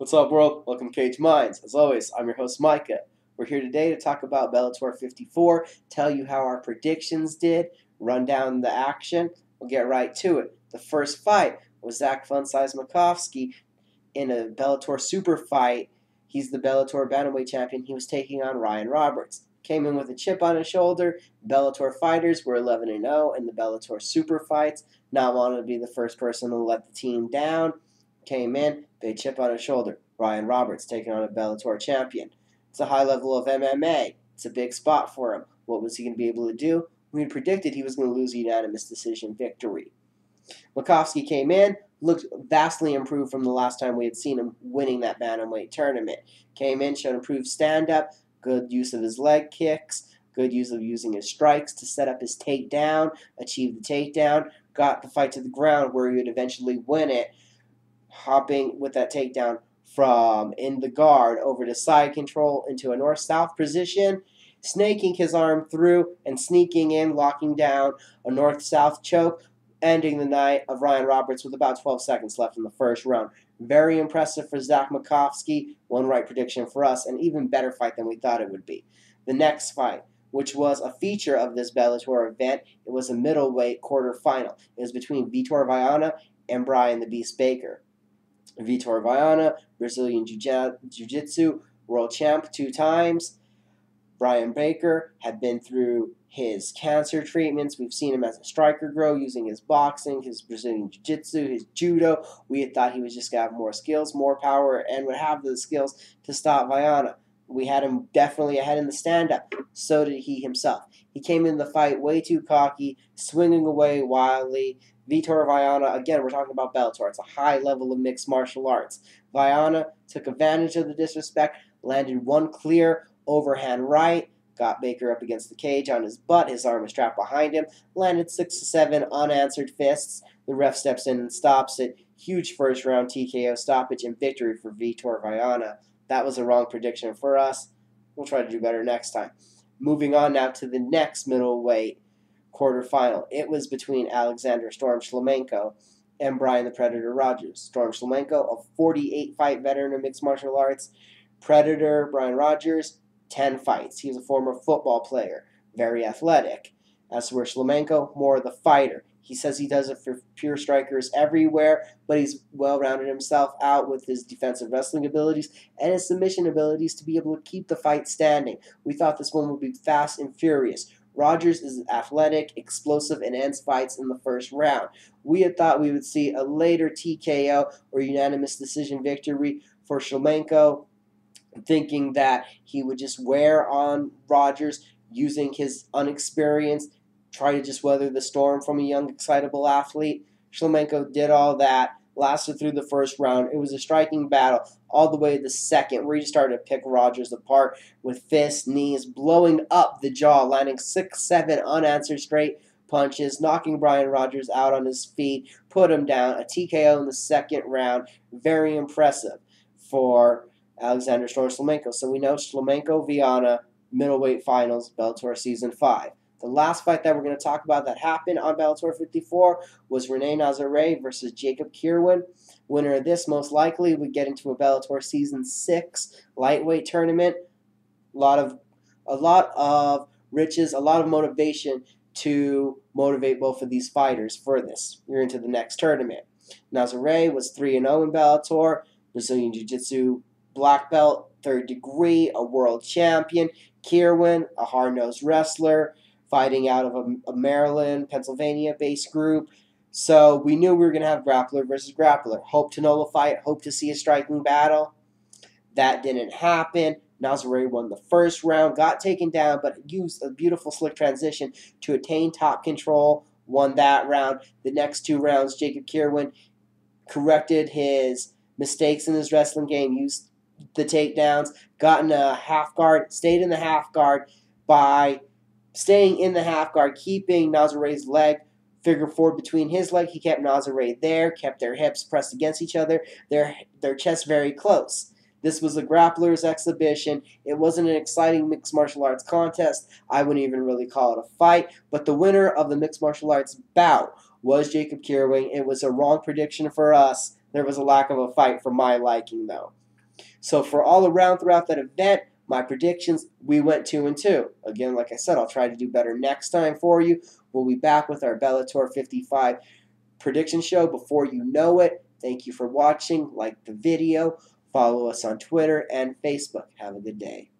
What's up, world? Welcome to Cage Minds. As always, I'm your host, Micah. We're here today to talk about Bellator 54, tell you how our predictions did, run down the action. We'll get right to it. The first fight was Zach Fun-Size Makovsky in a Bellator super fight. He's the Bellator Bantamweight champion. He was taking on Ryan Roberts. Came in with a chip on his shoulder. Bellator fighters were 11-0 in the Bellator super fights. Not wanting to be the first person to let the team down. Came in, big chip on his shoulder. Ryan Roberts taking on a Bellator champion. It's a high level of MMA. It's a big spot for him. What was he going to be able to do? We had predicted he was going to lose a unanimous decision victory. Makovsky came in, looked vastly improved from the last time we had seen him winning that bantamweight tournament. Came in, showed improved stand-up, good use of his leg kicks, good use of using his strikes to set up his takedown, achieve the takedown, got the fight to the ground where he would eventually win it, hopping with that takedown from in the guard over to side control into a north-south position, snaking his arm through and sneaking in, locking down a north-south choke, ending the night of Ryan Roberts with about 12 seconds left in the first round. Very impressive for Zach Makovsky, one right prediction for us, an even better fight than we thought it would be. The next fight, which was a feature of this Bellator event, it was a middleweight quarterfinal. It was between Vitor Viana and Brian the Beast Baker. Vitor Viana, Brazilian Jiu-Jitsu world champ 2 times. Brian Baker had been through his cancer treatments. We've seen him as a striker grow using his boxing, his Brazilian Jiu-Jitsu, his judo. We had thought he was just going to have more skills, more power, and would have the skills to stop Viana. We had him definitely ahead in the stand-up. So did he himself. He came in the fight way too cocky, swinging away wildly. Vitor Viana, again, we're talking about Bellator. It's a high level of mixed martial arts. Viana took advantage of the disrespect, landed one clear overhand right, got Baker up against the cage on his butt. His arm was trapped behind him, landed 6 to 7 unanswered fists. The ref steps in and stops it. Huge first round TKO stoppage and victory for Vitor Viana. That was a wrong prediction for us. We'll try to do better next time. Moving on now to the next middleweight quarterfinal. It was between Alexander Storm Shlemenko and Brian the Predator Rogers. Storm Shlemenko, a 48-fight veteran of mixed martial arts. Predator Brian Rogers, 10 fights. He was a former football player, very athletic. As for Shlemenko, more the fighter. He says he does it for pure strikers everywhere, but he's well-rounded himself out with his defensive wrestling abilities and his submission abilities to be able to keep the fight standing. We thought this one would be fast and furious. Rogers is athletic, explosive, and ends fights in the first round. We had thought we would see a later TKO or unanimous decision victory for Shlemenko, thinking that he would just wear on Rogers using his unexperience, try to just weather the storm from a young, excitable athlete. Shlemenko did all that, lasted through the first round. It was a striking battle all the way to the second, where he started to pick Rogers apart with fists, knees, blowing up the jaw, landing 6-7 unanswered straight punches, knocking Brian Rogers out on his feet, put him down. A TKO in the second round. Very impressive for Alexander Storm Shlemenko. So we know Shlemenko Viana middleweight finals, Bellator Season 5. The last fight that we're going to talk about that happened on Bellator 54 was Rene Nazare versus Jacob Kirwan. Winner of this most likely would get into a Bellator Season 6 lightweight tournament. A lot of riches, a lot of motivation to motivate both of these fighters for this. You're into the next tournament. Nazare was 3-0 in Bellator, Brazilian Jiu-Jitsu black belt, 3rd degree, a world champion. Kirwan, a hard-nosed wrestler, fighting out of a Maryland, Pennsylvania-based group. So we knew we were going to have grappler versus grappler. Hope to nullify it, hope to see a striking battle. That didn't happen. Nazare won the first round, got taken down, but used a beautiful slick transition to attain top control, won that round. The next 2 rounds, Jacob Kirwan corrected his mistakes in his wrestling game, used the takedowns, got in a half guard, stayed in the half guard. By staying in the half guard, keeping Nazare's leg figure 4 between his leg, he kept Nazare there, kept their hips pressed against each other, their chests very close. This was a grappler's exhibition. It wasn't an exciting mixed martial arts contest. I wouldn't even really call it a fight. But the winner of the mixed martial arts bout was Jacob Kirwan. It was a wrong prediction for us. There was a lack of a fight for my liking, though. So for all around throughout that event, my predictions, we went 2-2. Again, like I said, I'll try to do better next time for you. We'll be back with our Bellator 55 prediction show before you know it. Thank you for watching. Like the video. Follow us on Twitter and Facebook. Have a good day.